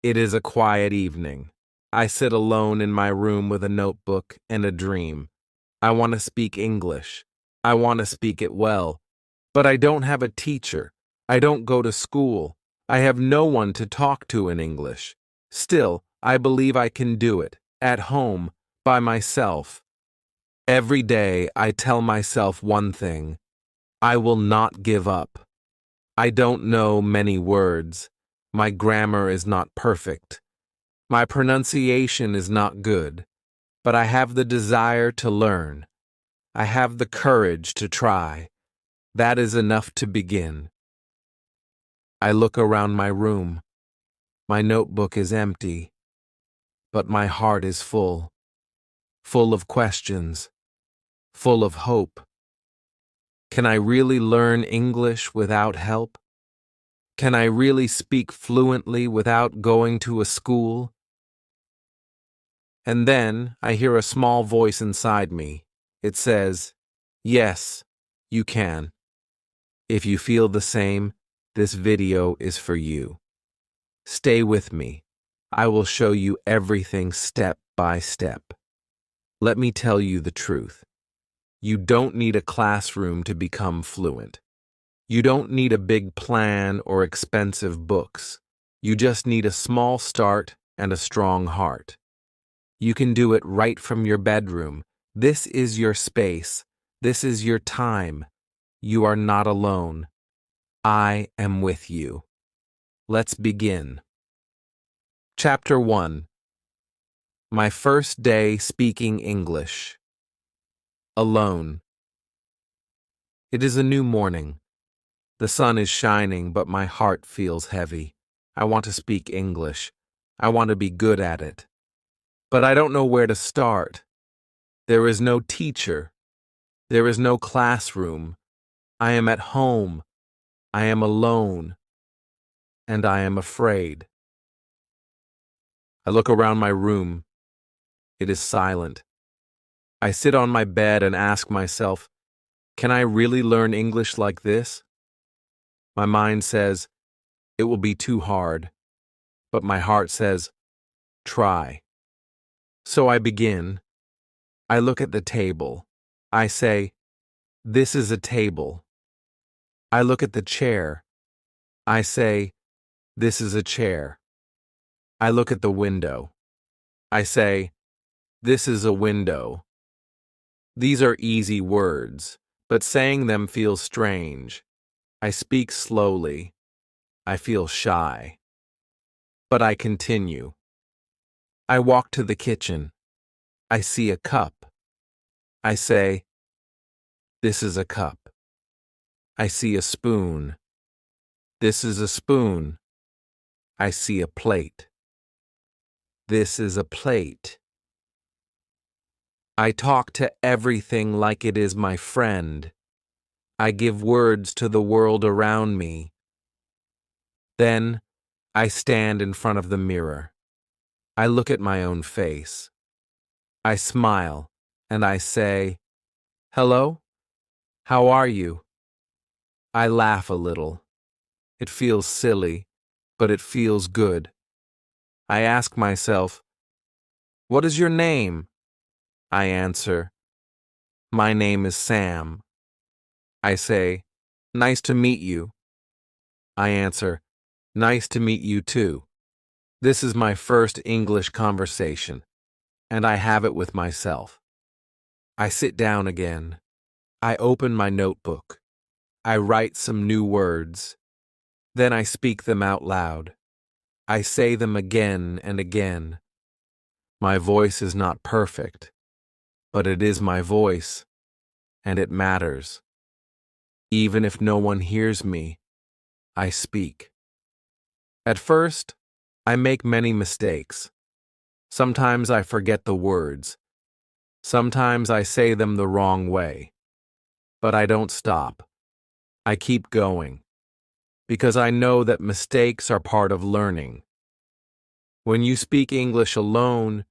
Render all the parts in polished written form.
It is a quiet evening. I sit alone in my room with a notebook and a dream. I want to speak English. I want to speak it well. But I don't have a teacher. I don't go to school. I have no one to talk to in English. Still, I believe I can do it, at home, by myself. Every day I tell myself one thing. I will not give up. I don't know many words. My grammar is not perfect. My pronunciation is not good, but I have the desire to learn. I have the courage to try. That is enough to begin. I look around my room. My notebook is empty, but my heart is full of questions, full of hope. Can I really learn English without help? Can I really speak fluently without going to a school? And then I hear a small voice inside me. It says, "Yes, you can." If you feel the same, this video is for you. Stay with me. I will show you everything step by step. Let me tell you the truth. You don't need a classroom to become fluent. You don't need a big plan or expensive books. You just need a small start and a strong heart. You can do it right from your bedroom. This is your space. This is your time. You are not alone. I am with you. Let's begin. Chapter 1. My first day speaking English. Alone. It is a new morning. The sun is shining, but my heart feels heavy. I want to speak English. I want to be good at it. But I don't know where to start. There is no teacher. There is no classroom. I am at home. I am alone. And I am afraid. I look around my room. It is silent. I sit on my bed and ask myself, can I really learn English like this? My mind says, it will be too hard. But my heart says, try. So I begin. I look at the table. I say, this is a table. I look at the chair. I say, this is a chair. I look at the window. I say, this is a window. These are easy words, but saying them feels strange. I speak slowly. I feel shy. But I continue. I walk to the kitchen. I see a cup. I say, this is a cup. I see a spoon. This is a spoon. I see a plate. This is a plate. I talk to everything like it is my friend. I give words to the world around me. Then, I stand in front of the mirror. I look at my own face. I smile, and I say, hello? How are you? I laugh a little. It feels silly, but it feels good. I ask myself, what is your name? I answer, my name is Sam. I say, nice to meet you. I answer, nice to meet you too. This is my first English conversation, and I have it with myself. I sit down again. I open my notebook. I write some new words. Then I speak them out loud. I say them again and again. My voice is not perfect, but it is my voice, and it matters. Even if no one hears me, I speak. At first, I make many mistakes. Sometimes I forget the words. Sometimes I say them the wrong way. But I don't stop. I keep going. Because I know that mistakes are part of learning. When you speak English alone,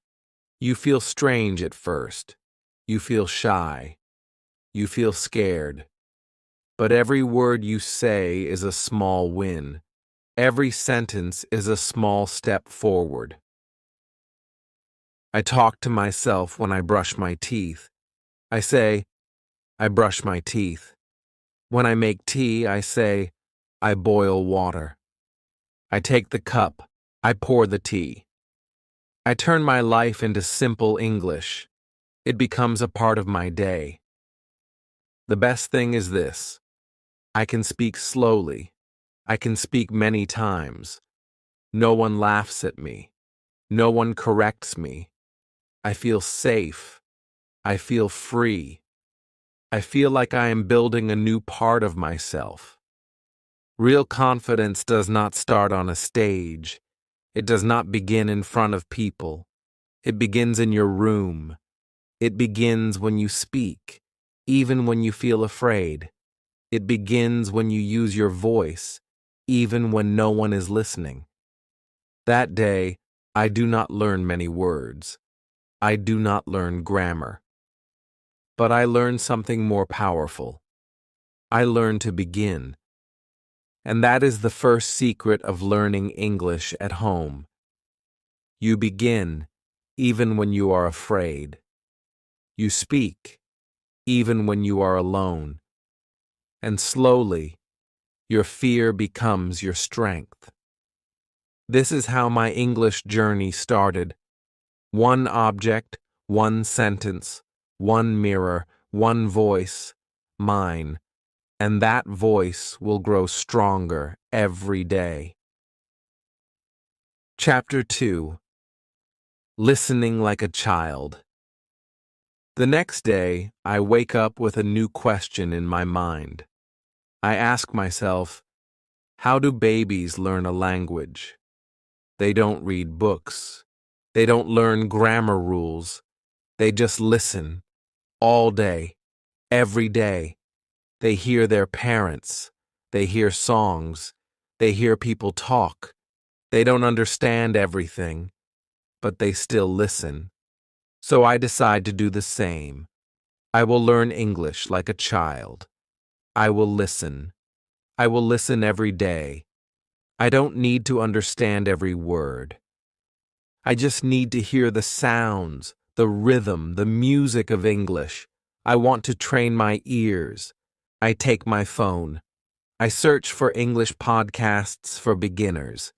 you feel strange at first. You feel shy. You feel scared. But every word you say is a small win. Every sentence is a small step forward. I talk to myself when I brush my teeth. I say, I brush my teeth. When I make tea, I say, I boil water. I take the cup. I pour the tea. I turn my life into simple English. It becomes a part of my day. The best thing is this: I can speak slowly. I can speak many times. No one laughs at me. No one corrects me. I feel safe. I feel free. I feel like I am building a new part of myself. Real confidence does not start on a stage. It does not begin in front of people. It begins in your room. It begins when you speak, even when you feel afraid. It begins when you use your voice, even when no one is listening. That day, I do not learn many words. I do not learn grammar. But I learn something more powerful. I learn to begin. And that is the first secret of learning English at home. You begin, even when you are afraid. You speak, even when you are alone. And slowly, your fear becomes your strength. This is how my English journey started. One object, one sentence, one mirror, one voice, mine. And that voice will grow stronger every day. Chapter 2. Listening like a child. The next day, I wake up with a new question in my mind. I ask myself, how do babies learn a language? They don't read books. They don't learn grammar rules. They just listen. All day. Every day. They hear their parents. They hear songs. They hear people talk. They don't understand everything, but they still listen. So I decide to do the same. I will learn English like a child. I will listen. I will listen every day. I don't need to understand every word. I just need to hear the sounds, the rhythm, the music of English. I want to train my ears. I take my phone. I search for English podcasts for beginners.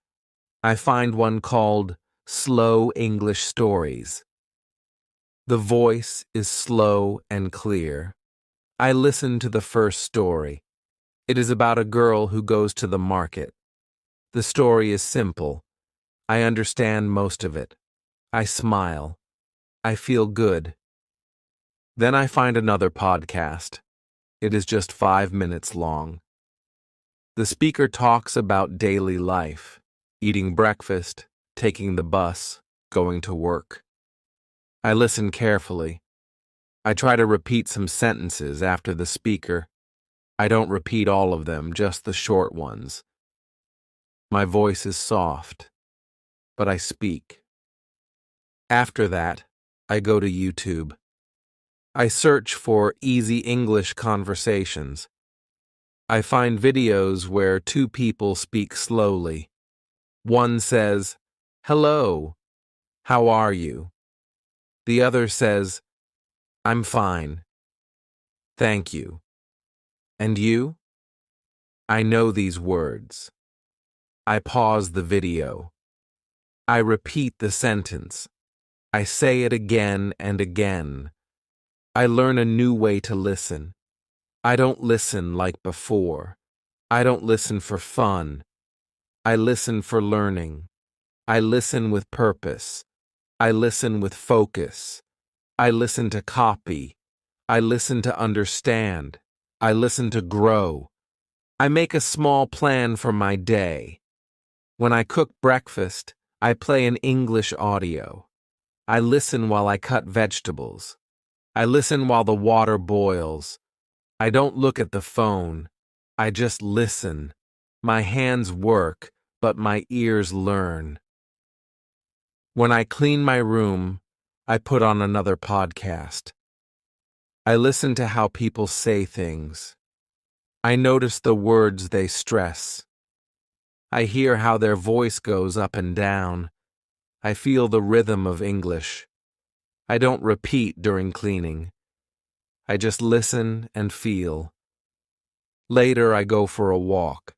I find one called Slow English Stories. The voice is slow and clear. I listen to the first story. It is about a girl who goes to the market. The story is simple. I understand most of it. I smile. I feel good. Then I find another podcast. It is just 5 minutes long. The speaker talks about daily life, eating breakfast, taking the bus, going to work. I listen carefully. I try to repeat some sentences after the speaker. I don't repeat all of them, just the short ones. My voice is soft, but I speak. After that, I go to YouTube. I search for easy English conversations. I find videos where two people speak slowly. One says, "Hello, how are you?" The other says, "I'm fine. Thank you. And you?" I know these words. I pause the video. I repeat the sentence. I say it again and again. I learn a new way to listen. I don't listen like before. I don't listen for fun. I listen for learning. I listen with purpose. I listen with focus. I listen to copy. I listen to understand. I listen to grow. I make a small plan for my day. When I cook breakfast, I play an English audio. I listen while I cut vegetables. I listen while the water boils. I don't look at the phone. I just listen. My hands work, but my ears learn. When I clean my room, I put on another podcast. I listen to how people say things. I notice the words they stress. I hear how their voice goes up and down. I feel the rhythm of English. I don't repeat during cleaning. I just listen and feel. Later, I go for a walk.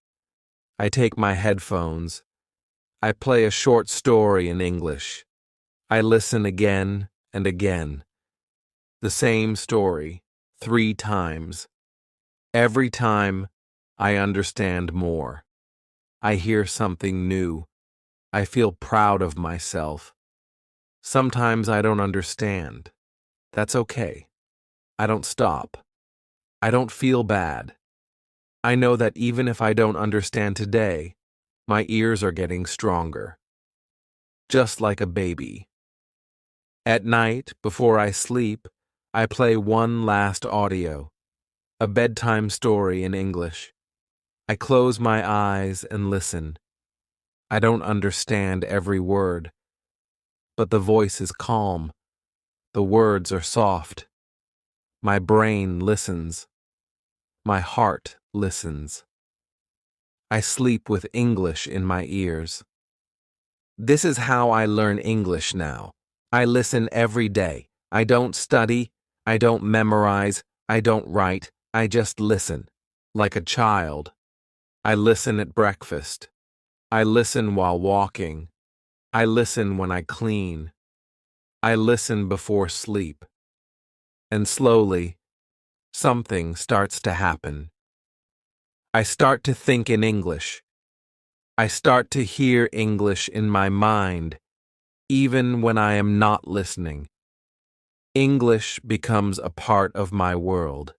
I take my headphones. I play a short story in English. I listen again and again. The same story, 3 times. Every time, I understand more. I hear something new. I feel proud of myself. Sometimes I don't understand. That's okay. I don't stop. I don't feel bad. I know that even if I don't understand today, my ears are getting stronger. Just like a baby. At night, before I sleep, I play one last audio, a bedtime story in English. I close my eyes and listen. I don't understand every word, but the voice is calm. The words are soft. My brain listens. My heart listens. I sleep with English in my ears. This is how I learn English now. I listen every day. I don't study. I don't memorize. I don't write. I just listen. Like a child. I listen at breakfast. I listen while walking. I listen when I clean. I listen before sleep. And slowly, something starts to happen. I start to think in English. I start to hear English in my mind, even when I am not listening. English becomes a part of my world.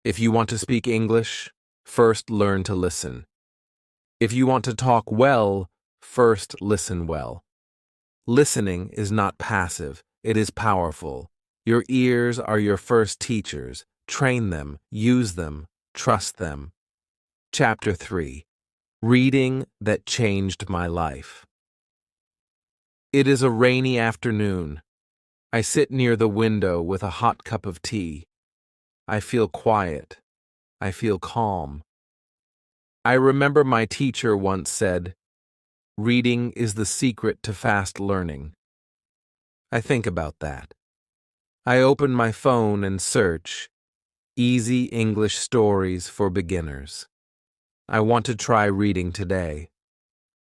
If you want to speak English, first learn to listen. If you want to talk well, first listen well. Listening is not passive, it is powerful. Your ears are your first teachers. Train them, use them, trust them. Chapter 3. Reading that changed my life. It is a rainy afternoon. I sit near the window with a hot cup of tea. I feel quiet. I feel calm. I remember my teacher once said, "Reading is the secret to fast learning." I think about that. I open my phone and search, "Easy English Stories for Beginners." I want to try reading today.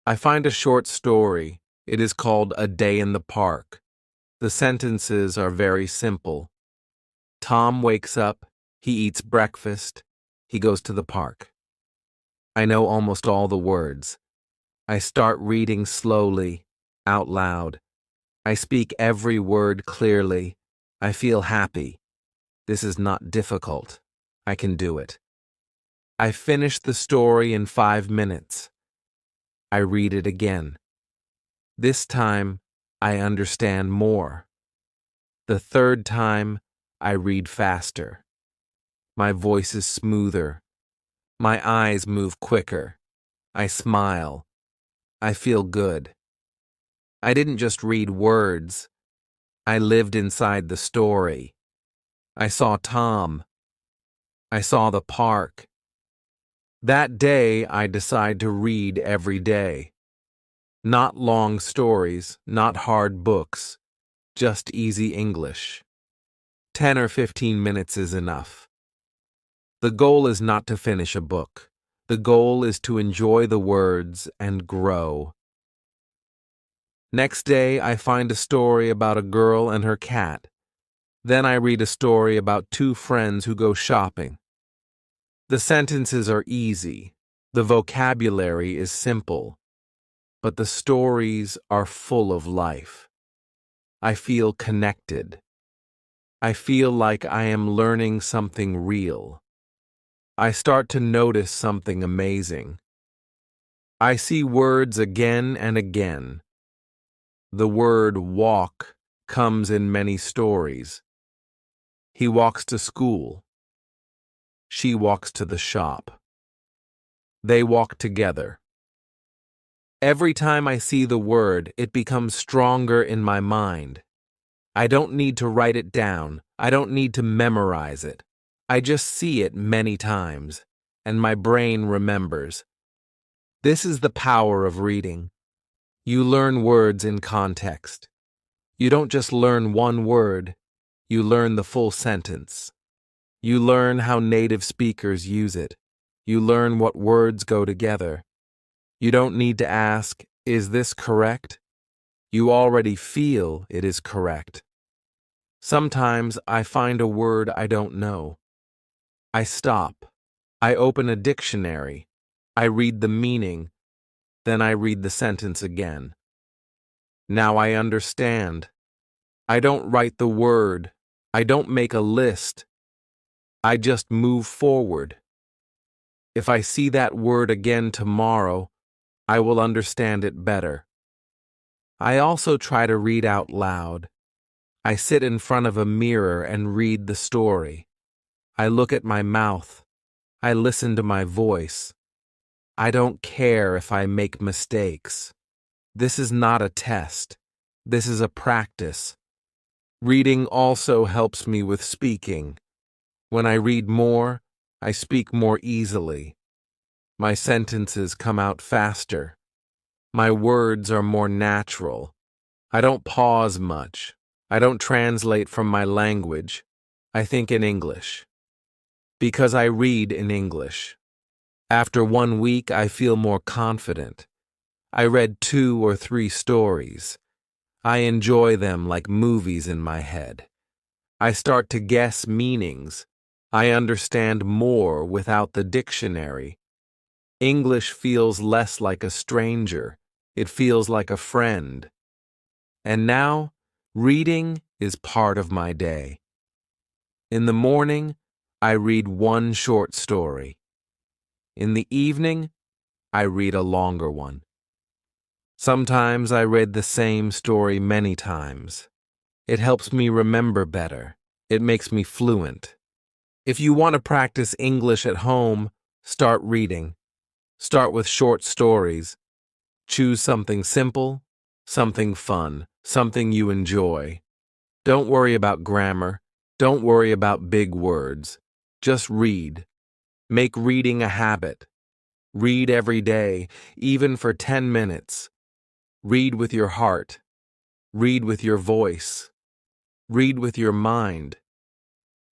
I find a short story. It is called A Day in the Park. The sentences are very simple. Tom wakes up, he eats breakfast, he goes to the park. I know almost all the words. I start reading slowly, out loud. I speak every word clearly. I feel happy. This is not difficult. I can do it. I finish the story in 5 minutes. I read it again. This time, I understand more. The third time, I read faster. My voice is smoother. My eyes move quicker. I smile. I feel good. I didn't just read words. I lived inside the story. I saw Tom. I saw the park. That day, I decide to read every day. Not long stories, not hard books, just easy English. 10 or 15 minutes is enough. The goal is not to finish a book. The goal is to enjoy the words and grow. Next day, I find a story about a girl and her cat. Then I read a story about 2 friends who go shopping. The sentences are easy. The vocabulary is simple. But the stories are full of life. I feel connected. I feel like I am learning something real. I start to notice something amazing. I see words again and again. The word walk comes in many stories. He walks to school. She walks to the shop. They walk together. Every time I see the word, it becomes stronger in my mind. I don't need to write it down. I don't need to memorize it. I just see it many times, and my brain remembers. This is the power of reading. You learn words in context. You don't just learn one word, you learn the full sentence. You learn how native speakers use it. You learn what words go together. You don't need to ask, "Is this correct?" You already feel it is correct. Sometimes I find a word I don't know. I stop. I open a dictionary. I read the meaning. Then I read the sentence again. Now I understand. I don't write the word. I don't make a list. I just move forward. If I see that word again tomorrow, I will understand it better. I also try to read out loud. I sit in front of a mirror and read the story. I look at my mouth. I listen to my voice. I don't care if I make mistakes. This is not a test. This is a practice. Reading also helps me with speaking. When I read more, I speak more easily. My sentences come out faster. My words are more natural. I don't pause much. I don't translate from my language. I think in English. Because I read in English. After 1 week, I feel more confident. I read 2 or 3 stories. I enjoy them like movies in my head. I start to guess meanings. I understand more without the dictionary. English feels less like a stranger. It feels like a friend. And now, reading is part of my day. In the morning, I read 1 short story. In the evening, I read a longer one. Sometimes I read the same story many times. It helps me remember better. It makes me fluent. If you want to practice English at home, start reading. Start with short stories. Choose something simple, something fun, something you enjoy. Don't worry about grammar. Don't worry about big words. Just read. Make reading a habit. Read every day, even for 10 minutes. Read with your heart. Read with your voice. Read with your mind.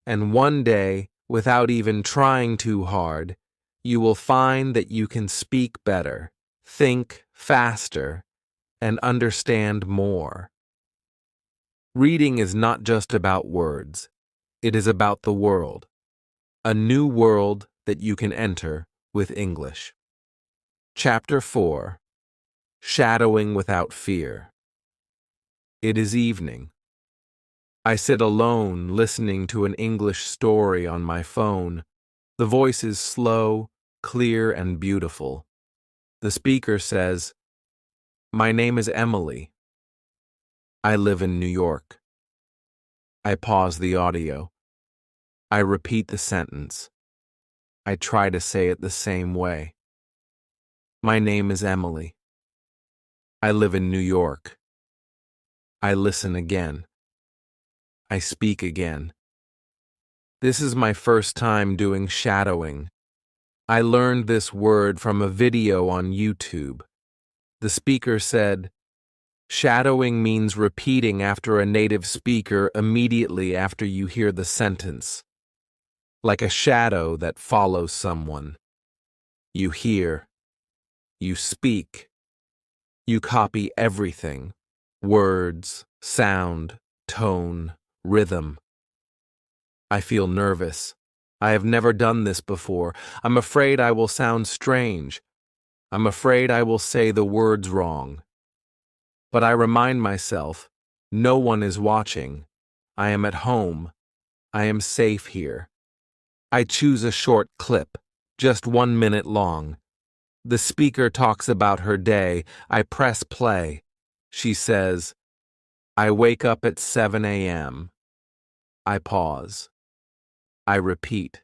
And one day, without even trying too hard, you will find that you can speak better, think faster, and understand more. Reading is not just about words. It is about the world. A new world that you can enter with English. Chapter 4. Shadowing Without Fear. It is evening. I sit alone listening to an English story on my phone. The voice is slow, clear, and beautiful. The speaker says, "My name is Emily. I live in New York." I pause the audio. I repeat the sentence. I try to say it the same way. My name is Emily. I live in New York. I listen again. I speak again. This is my first time doing shadowing. I learned this word from a video on YouTube. The speaker said, "Shadowing means repeating after a native speaker immediately after you hear the sentence. Like a shadow that follows someone. You hear. You speak. You copy everything. Words, sound, tone, rhythm." I feel nervous. I have never done this before. I'm afraid I will sound strange. I'm afraid I will say the words wrong. But I remind myself, no one is watching. I am at home. I am safe here. I choose a short clip, just 1 minute long. The speaker talks about her day. I press play. She says, "I wake up at 7 a.m. I pause. I repeat.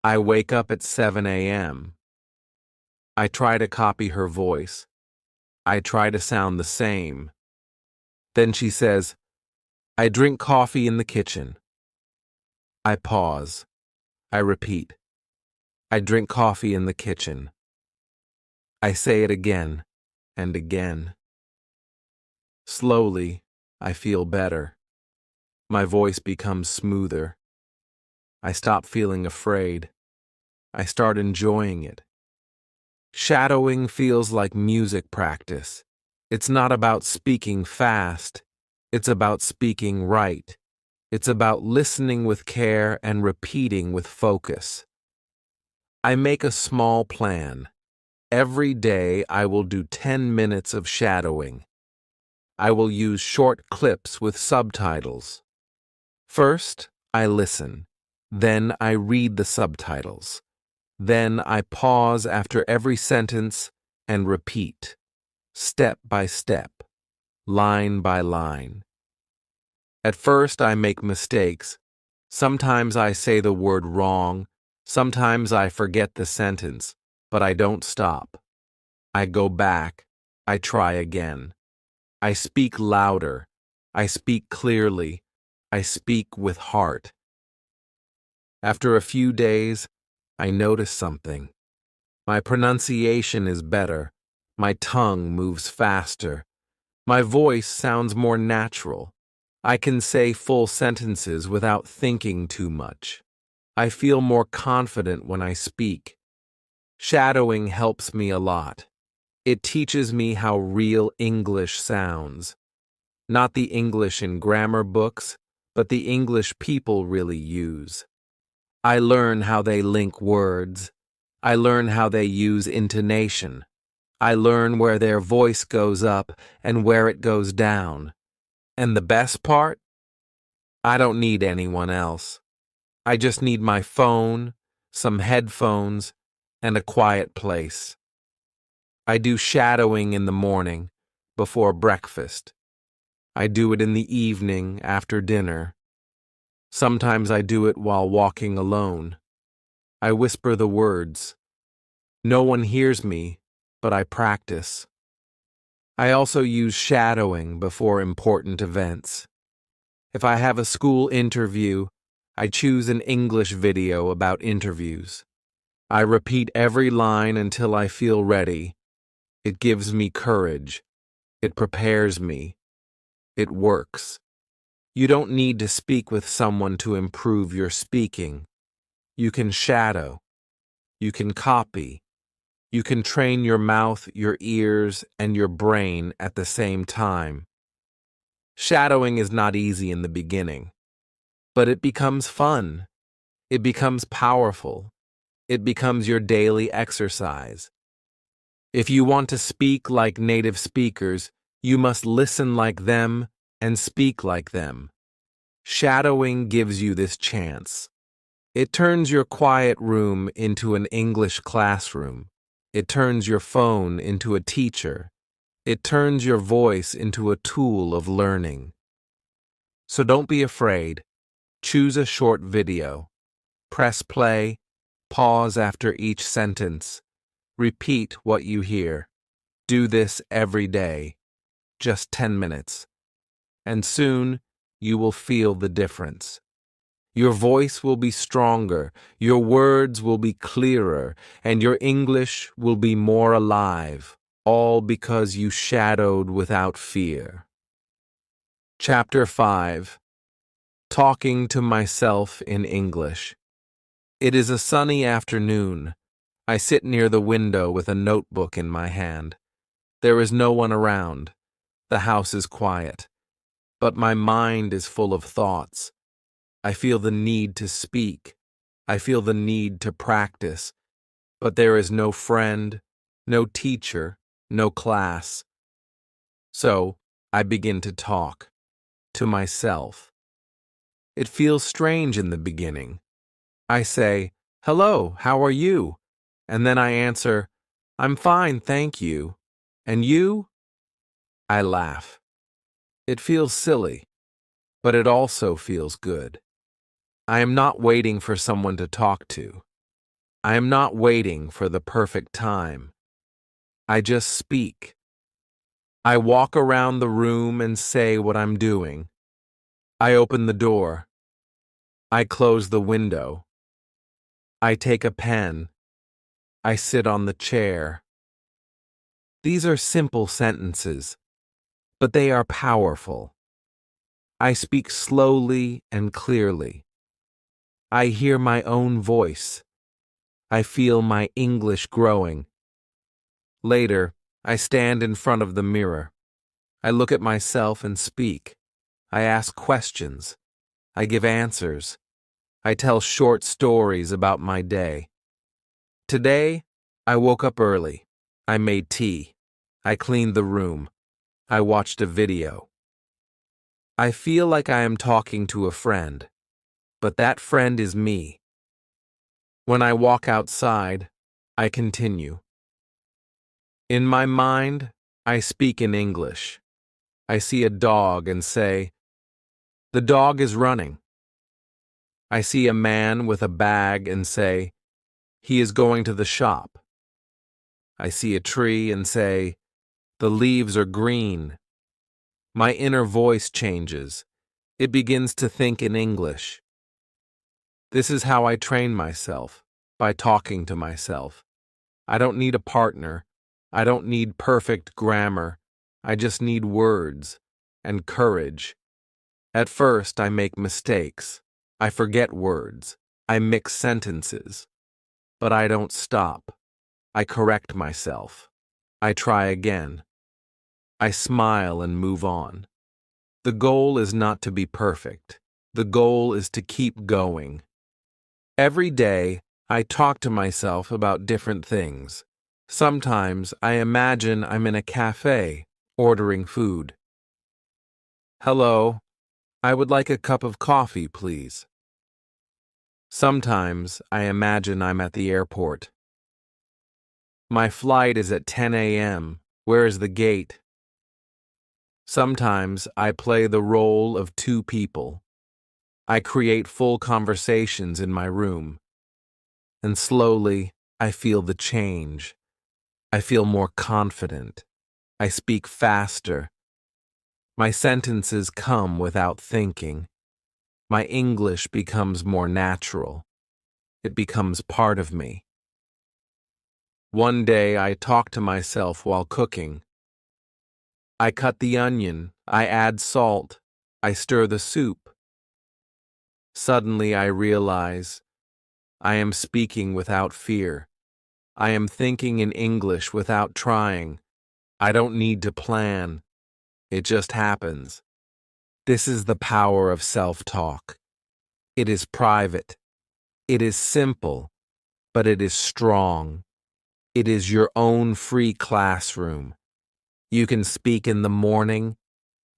I wake up at 7 a.m. I try to copy her voice. I try to sound the same. Then she says, "I drink coffee in the kitchen." I pause. I repeat. I drink coffee in the kitchen. I say it again and again. Slowly, I feel better. My voice becomes smoother. I stop feeling afraid. I start enjoying it. Shadowing feels like music practice. It's not about speaking fast. It's about speaking right. It's about listening with care and repeating with focus. I make a small plan. Every day I will do 10 minutes of shadowing. I will use short clips with subtitles. First, I listen. Then I read the subtitles. Then I pause after every sentence and repeat, step by step, line by line. At first, I make mistakes. Sometimes I say the word wrong. Sometimes I forget the sentence, but I don't stop. I go back. I try again. I speak louder. I speak clearly. I speak with heart. After a few days, I notice something. My pronunciation is better. My tongue moves faster. My voice sounds more natural. I can say full sentences without thinking too much. I feel more confident when I speak. Shadowing helps me a lot. It teaches me how real English sounds. Not the English in grammar books, but the English people really use. I learn how they link words. I learn how they use intonation. I learn where their voice goes up and where it goes down. And the best part? I don't need anyone else. I just need my phone, some headphones, and a quiet place. I do shadowing in the morning, before breakfast. I do it in the evening, after dinner. Sometimes I do it while walking alone. I whisper the words. No one hears me, but I practice. I also use shadowing before important events. If I have a school interview, I choose an English video about interviews. I repeat every line until I feel ready. It gives me courage. It prepares me. It works. You don't need to speak with someone to improve your speaking. You can shadow. You can copy. You can train your mouth, your ears, and your brain at the same time. Shadowing is not easy in the beginning, but it becomes fun. It becomes powerful. It becomes your daily exercise. If you want to speak like native speakers, you must listen like them and speak like them. Shadowing gives you this chance. It turns your quiet room into an English classroom. It turns your phone into a teacher. It turns your voice into a tool of learning. So don't be afraid. Choose a short video. Press play. Pause after each sentence. Repeat what you hear. Do this every day. Just 10 minutes. And soon, you will feel the difference. Your voice will be stronger, your words will be clearer, and your English will be more alive, all because you shadowed without fear. Chapter 5. Talking to Myself in English. It is a sunny afternoon. I sit near the window with a notebook in my hand. There is no one around. The house is quiet. But my mind is full of thoughts. I feel the need to speak. I feel the need to practice. But there is no friend, no teacher, no class. So I begin to talk to myself. It feels strange in the beginning. I say, "Hello, how are you?" And then I answer, "I'm fine, thank you. And you?" I laugh. It feels silly, but it also feels good. I am not waiting for someone to talk to. I am not waiting for the perfect time. I just speak. I walk around the room and say what I'm doing. I open the door. I close the window. I take a pen. I sit on the chair. These are simple sentences, but they are powerful. I speak slowly and clearly. I hear my own voice. I feel my English growing. Later, I stand in front of the mirror. I look at myself and speak. I ask questions. I give answers. I tell short stories about my day. Today, I woke up early. I made tea. I cleaned the room. I watched a video. I feel like I am talking to a friend, but that friend is me. When I walk outside, I continue. In my mind, I speak in English. I see a dog and say, "The dog is running." I see a man with a bag and say, "He is going to the shop." I see a tree and say, "The leaves are green." My inner voice changes. It begins to think in English. This is how I train myself, by talking to myself. I don't need a partner. I don't need perfect grammar. I just need words and courage. At first, I make mistakes. I forget words. I mix sentences. But I don't stop. I correct myself. I try again. I smile and move on. The goal is not to be perfect. The goal is to keep going. Every day, I talk to myself about different things. Sometimes I imagine I'm in a cafe, ordering food. "Hello, I would like a cup of coffee, please." Sometimes I imagine I'm at the airport. "My flight is at 10 a.m. Where is the gate?" Sometimes I play the role of two people. I create full conversations in my room. And slowly, I feel the change. I feel more confident. I speak faster. My sentences come without thinking. My English becomes more natural. It becomes part of me. One day I talk to myself while cooking. I cut the onion, I add salt, I stir the soup. Suddenly I realize I am speaking without fear. I am thinking in English without trying. I don't need to plan. It just happens. This is the power of self-talk. It is private. It is simple, but it is strong. It is your own free classroom. You can speak in the morning.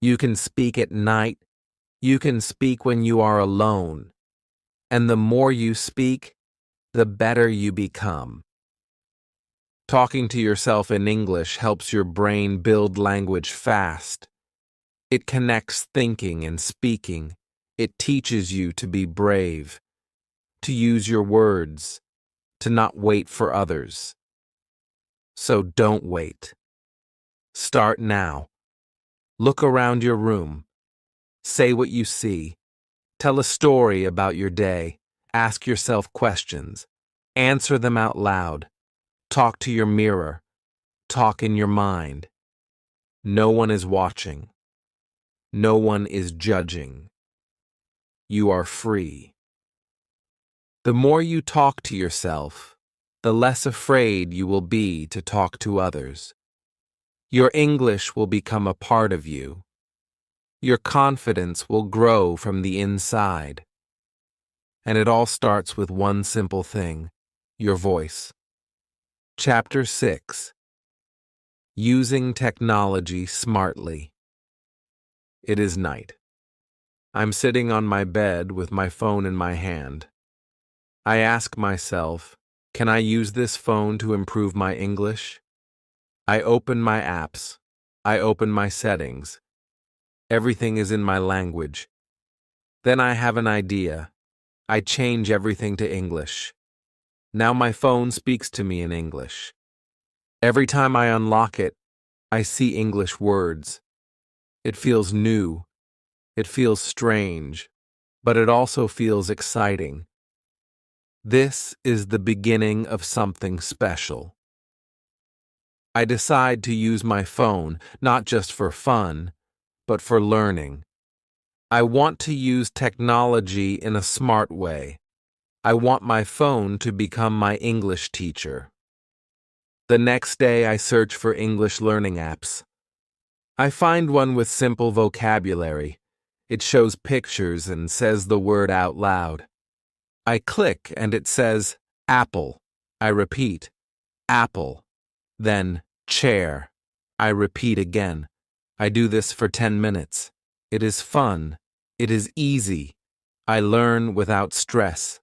You can speak at night. You can speak when you are alone. And the more you speak, the better you become. Talking to yourself in English helps your brain build language fast. It connects thinking and speaking. It teaches you to be brave, to use your words, to not wait for others. So don't wait. Start now. Look around your room. Say what you see. Tell a story about your day. Ask yourself questions. Answer them out loud. Talk to your mirror. Talk in your mind. No one is watching. No one is judging. You are free. The more you talk to yourself, the less afraid you will be to talk to others. Your English will become a part of you. Your confidence will grow from the inside. And it all starts with one simple thing: your voice. Chapter 6: Using Technology Smartly. It is night. I'm sitting on my bed with my phone in my hand. I ask myself, can I use this phone to improve my English? I open my apps. I open my settings. Everything is in my language. Then I have an idea. I change everything to English. Now my phone speaks to me in English. Every time I unlock it, I see English words. It feels new. It feels strange, but it also feels exciting. This is the beginning of something special. I decide to use my phone not just for fun, but for learning. I want to use technology in a smart way. I want my phone to become my English teacher. The next day, I search for English learning apps. I find one with simple vocabulary. It shows pictures and says the word out loud. I click and it says, apple. I repeat, apple. Then, chair. I repeat again. I do this for 10 minutes. It is fun. It is easy. I learn without stress.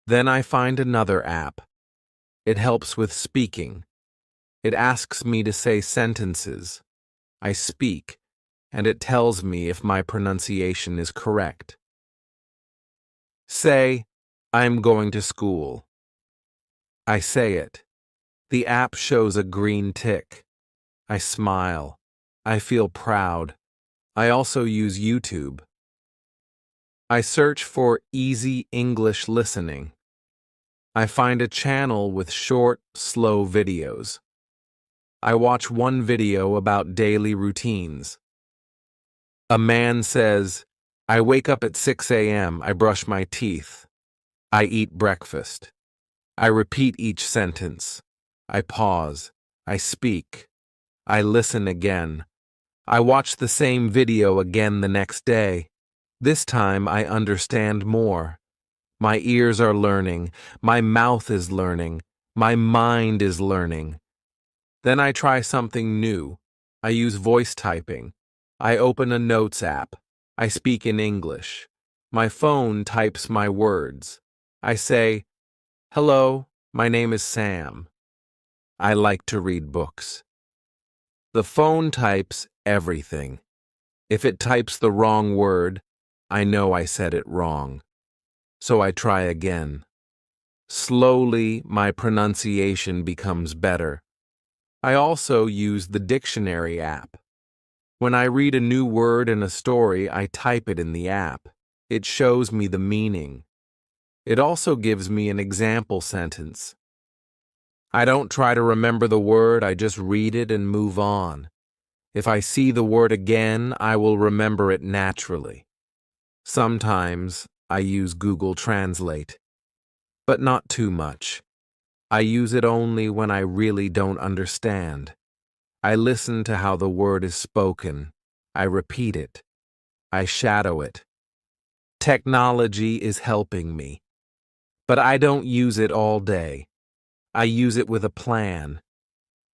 Then I find another app. It helps with speaking. It asks me to say sentences. I speak, and it tells me if my pronunciation is correct. Say, I'm going to school. I say it. The app shows a green tick. I smile. I feel proud. I also use YouTube. I search for easy English listening. I find a channel with short, slow videos. I watch one video about daily routines. A man says, I wake up at 6 a.m., I brush my teeth. I eat breakfast. I repeat each sentence. I pause. I speak. I listen again. I watch the same video again the next day. This time I understand more. My ears are learning. My mouth is learning. My mind is learning. Then I try something new. I use voice typing. I open a notes app. I speak in English. My phone types my words. I say, hello, my name is Sam. I like to read books. The phone types everything. If it types the wrong word, I know I said it wrong. So I try again. Slowly, my pronunciation becomes better. I also use the dictionary app. When I read a new word in a story, I type it in the app. It shows me the meaning. It also gives me an example sentence. I don't try to remember the word, I just read it and move on. If I see the word again, I will remember it naturally. Sometimes I use Google Translate, but not too much. I use it only when I really don't understand. I listen to how the word is spoken. I repeat it. I shadow it. Technology is helping me, but I don't use it all day. I use it with a plan.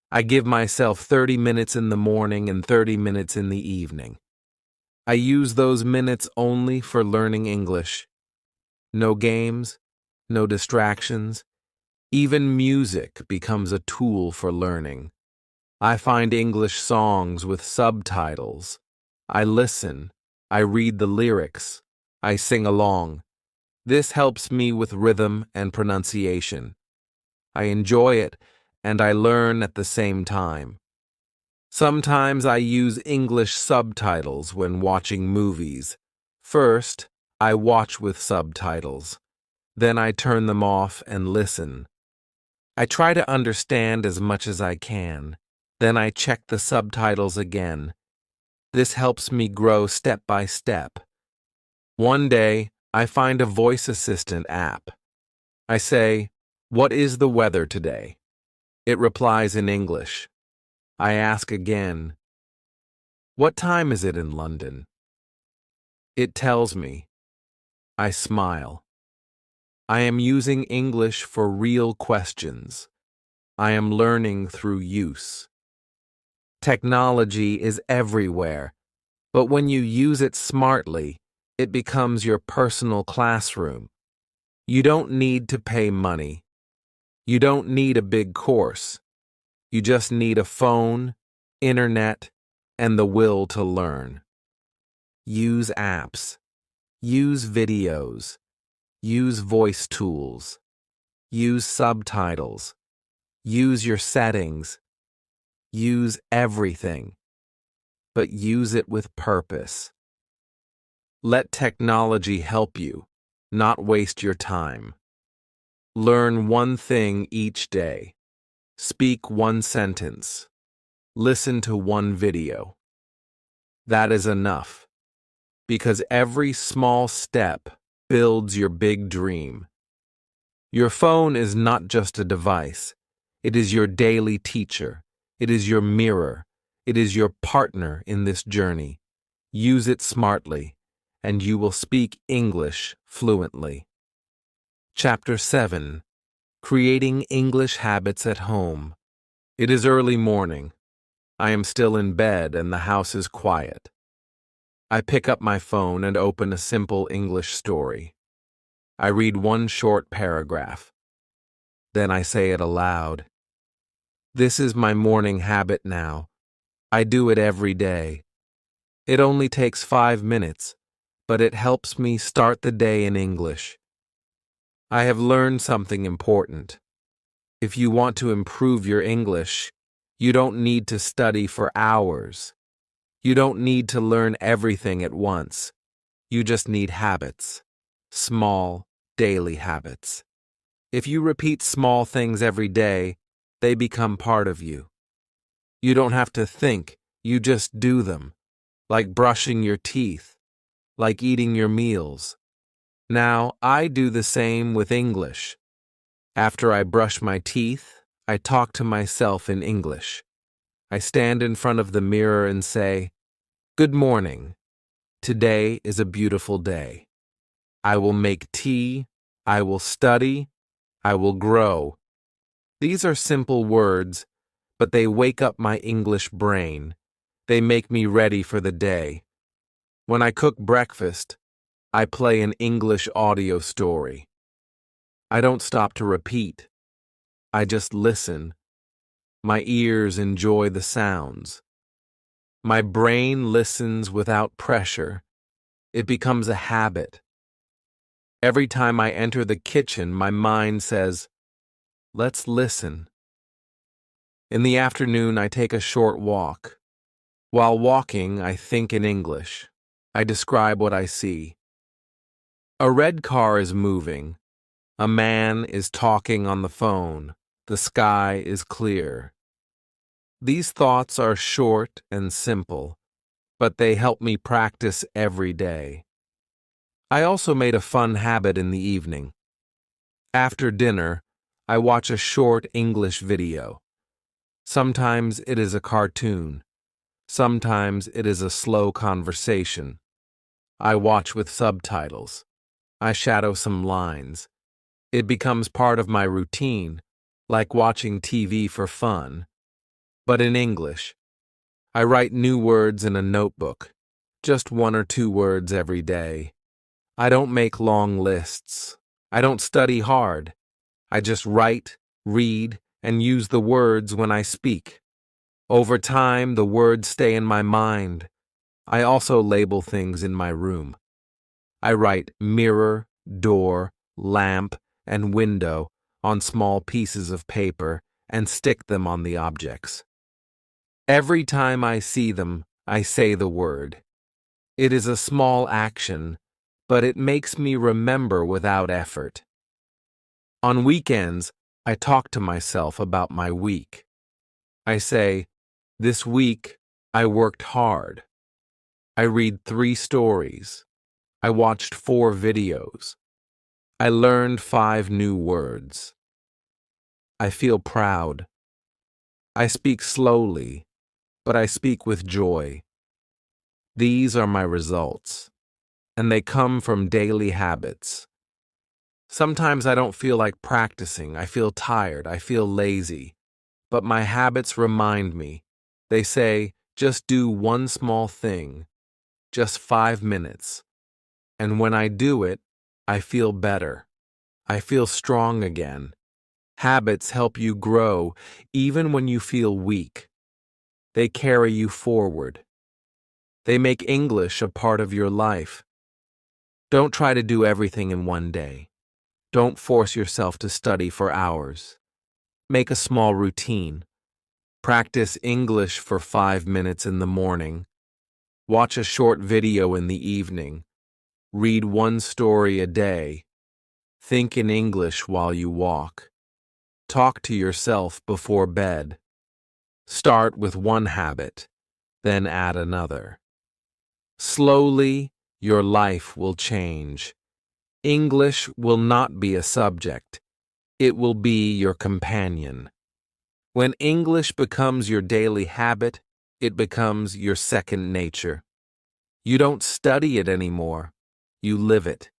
I give myself 30 minutes in the morning and 30 minutes in the evening. I use those minutes only for learning English. No games, no distractions. Even music becomes a tool for learning. I find English songs with subtitles. I listen. I read the lyrics. I sing along. This helps me with rhythm and pronunciation. I enjoy it, and I learn at the same time. Sometimes I use English subtitles when watching movies. First, I watch with subtitles. Then I turn them off and listen. I try to understand as much as I can. Then I check the subtitles again. This helps me grow step by step. One day, I find a voice assistant app. I say, "What is the weather today?" It replies in English. I ask again, "What time is it in London?" It tells me. I smile. I am using English for real questions. I am learning through use. Technology is everywhere, but when you use it smartly, it becomes your personal classroom. You don't need to pay money. You don't need a big course. You just need a phone, internet, and the will to learn. Use apps. Use videos. Use voice tools. Use subtitles. Use your settings. Use everything. But use it with purpose. Let technology help you, not waste your time. Learn one thing each day. Speak one sentence. Listen to one video. That is enough, because every small step builds your big dream. Your phone is not just a device. It is your daily teacher. It is your mirror. It is your partner in this journey. Use it smartly, and you will speak English fluently. Chapter 7. Creating English Habits at Home. It is early morning. I am still in bed and the house is quiet. I pick up my phone and open a simple English story. I read one short paragraph. Then I say it aloud. This is my morning habit now. I do it every day. It only takes 5 minutes, but it helps me start the day in English. I have learned something important. If you want to improve your English, you don't need to study for hours. You don't need to learn everything at once. You just need habits. Small, daily habits. If you repeat small things every day, they become part of you. You don't have to think, you just do them. Like brushing your teeth, like eating your meals. Now, I do the same with English. After I brush my teeth, I talk to myself in English. I stand in front of the mirror and say, "Good morning. Today is a beautiful day. I will make tea, I will study, I will grow." These are simple words, but they wake up my English brain. They make me ready for the day. When I cook breakfast, I play an English audio story. I don't stop to repeat. I just listen. My ears enjoy the sounds. My brain listens without pressure. It becomes a habit. Every time I enter the kitchen, my mind says, "Let's listen." In the afternoon, I take a short walk. While walking, I think in English. I describe what I see. A red car is moving. A man is talking on the phone. The sky is clear. These thoughts are short and simple, but they help me practice every day. I also made a fun habit in the evening. After dinner, I watch a short English video. Sometimes it is a cartoon. Sometimes it is a slow conversation. I watch with subtitles. I shadow some lines. It becomes part of my routine, like watching TV for fun. But in English, I write new words in a notebook, just 1 or 2 words every day. I don't make long lists. I don't study hard. I just write, read, and use the words when I speak. Over time, the words stay in my mind. I also label things in my room. I write mirror, door, lamp, and window on small pieces of paper and stick them on the objects. Every time I see them, I say the word. It is a small action, but it makes me remember without effort. On weekends, I talk to myself about my week. I say, "This week, I worked hard." I read 3 stories. I watched 4 videos. I learned 5 new words. I feel proud. I speak slowly, but I speak with joy. These are my results, and they come from daily habits. Sometimes I don't feel like practicing. I feel tired. I feel lazy. But my habits remind me. They say, just do one small thing, just 5 minutes. And when I do it, I feel better. I feel strong again. Habits help you grow even when you feel weak. They carry you forward. They make English a part of your life. Don't try to do everything in one day. Don't force yourself to study for hours. Make a small routine. Practice English for 5 minutes in the morning. Watch a short video in the evening. Read one story a day. Think in English while you walk. Talk to yourself before bed. Start with one habit, then add another. Slowly, your life will change. English will not be a subject. It will be your companion. When English becomes your daily habit, it becomes your second nature. You don't study it anymore. You live it.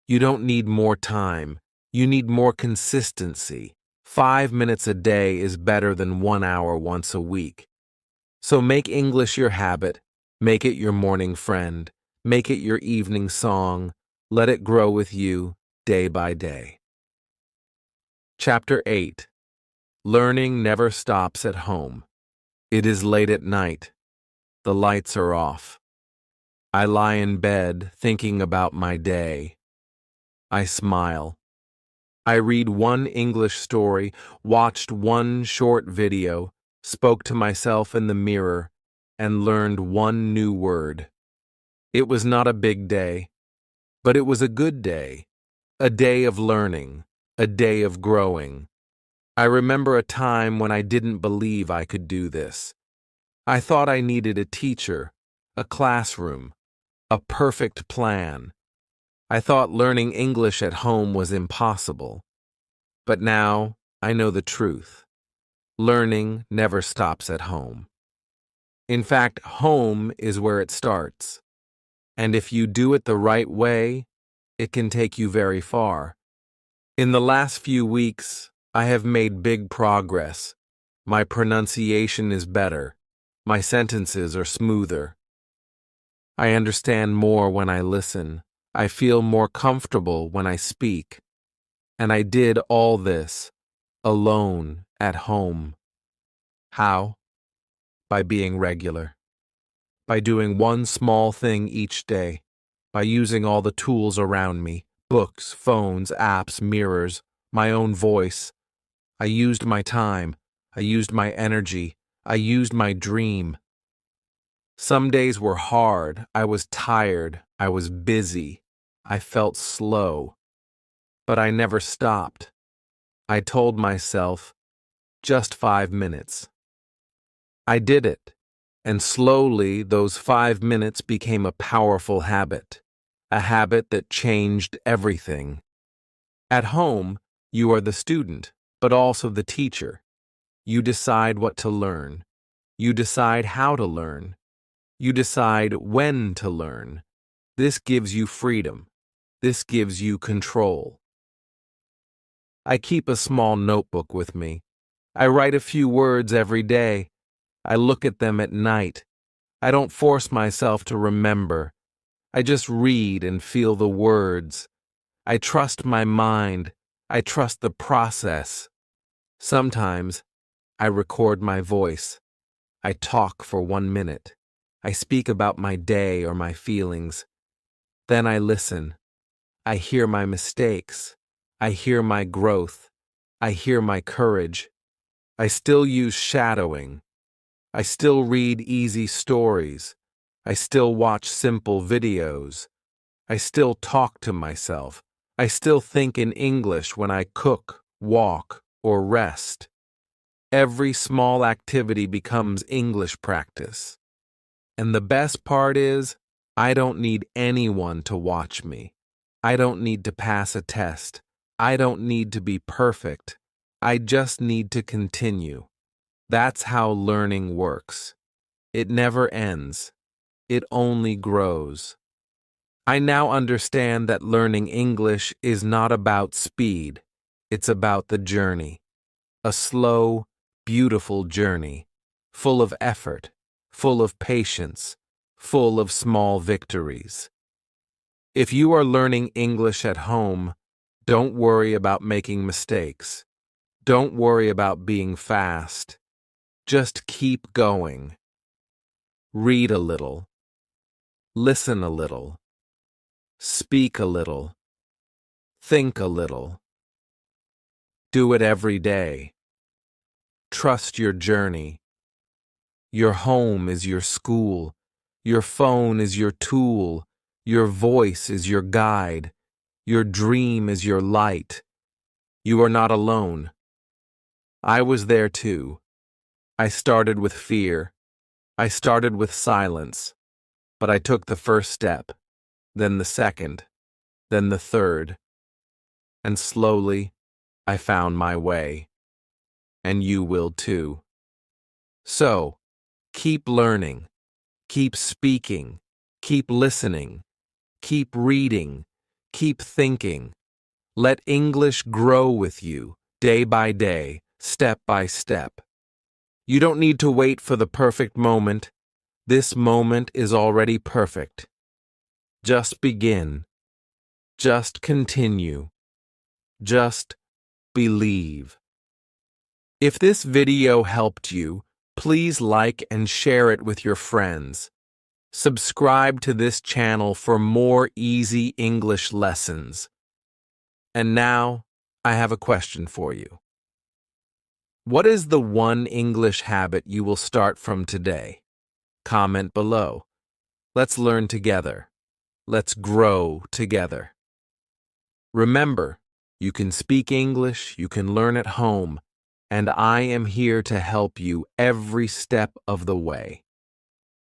You don't need more time. You need more consistency. 5 minutes a day is better than 1 hour once a week. So make English your habit. Make it your morning friend. Make it your evening song. Let it grow with you day by day. Chapter 8. Learning never stops at home. It is late at night. The lights are off. I lie in bed thinking about my day. I smile. I read one English story, watched one short video, spoke to myself in the mirror, and learned one new word. It was not a big day, but it was a good day, a day of learning, a day of growing. I remember a time when I didn't believe I could do this. I thought I needed a teacher, a classroom, a perfect plan. I thought learning English at home was impossible. But now I know the truth. Learning never stops at home. In fact, home is where it starts. And if you do it the right way, it can take you very far. In the last few weeks, I have made big progress. My pronunciation is better. My sentences are smoother. I understand more when I listen. I feel more comfortable when I speak. And I did all this alone at home. How? By being regular. By doing one small thing each day. By using all the tools around me, books, phones, apps, mirrors, my own voice. I used my time. I used my energy. I used my dream. Some days were hard. I was tired. I was busy. I felt slow. But I never stopped. I told myself, just 5 minutes. I did it, and slowly those 5 minutes became a powerful habit, a habit that changed everything. At home, you are the student, but also the teacher. You decide what to learn. You decide how to learn. You decide when to learn. This gives you freedom. This gives you control. I keep a small notebook with me. I write a few words every day. I look at them at night. I don't force myself to remember. I just read and feel the words. I trust my mind. I trust the process. Sometimes I record my voice. I talk for 1 minute. I speak about my day or my feelings. Then I listen. I hear my mistakes. I hear my growth. I hear my courage. I still use shadowing. I still read easy stories. I still watch simple videos. I still talk to myself. I still think in English when I cook, walk, or rest. Every small activity becomes English practice. And the best part is, I don't need anyone to watch me. I don't need to pass a test. I don't need to be perfect. I just need to continue. That's how learning works. It never ends. It only grows. I now understand that learning English is not about speed. It's about the journey. A slow, beautiful journey, full of effort, full of patience, full of small victories. If you are learning English at home, don't worry about making mistakes. Don't worry about being fast. Just keep going. Read a little. Listen a little. Speak a little. Think a little. Do it every day. Trust your journey. Your home is your school. Your phone is your tool. Your voice is your guide. Your dream is your light. You are not alone. I was there too. I started with fear. I started with silence. But I took the first step, then the second, then the third. And slowly, I found my way. And you will too. So, keep learning, keep speaking, keep listening, keep reading, keep thinking. Let English grow with you, day by day, step by step. You don't need to wait for the perfect moment. This moment is already perfect. Just begin. Just continue. Just believe. If this video helped you, please like and share it with your friends. Subscribe to this channel for more easy English lessons. And now, I have a question for you. What is the one English habit you will start from today? Comment below. Let's learn together. Let's grow together. Remember, you can speak English, you can learn at home, and I am here to help you every step of the way.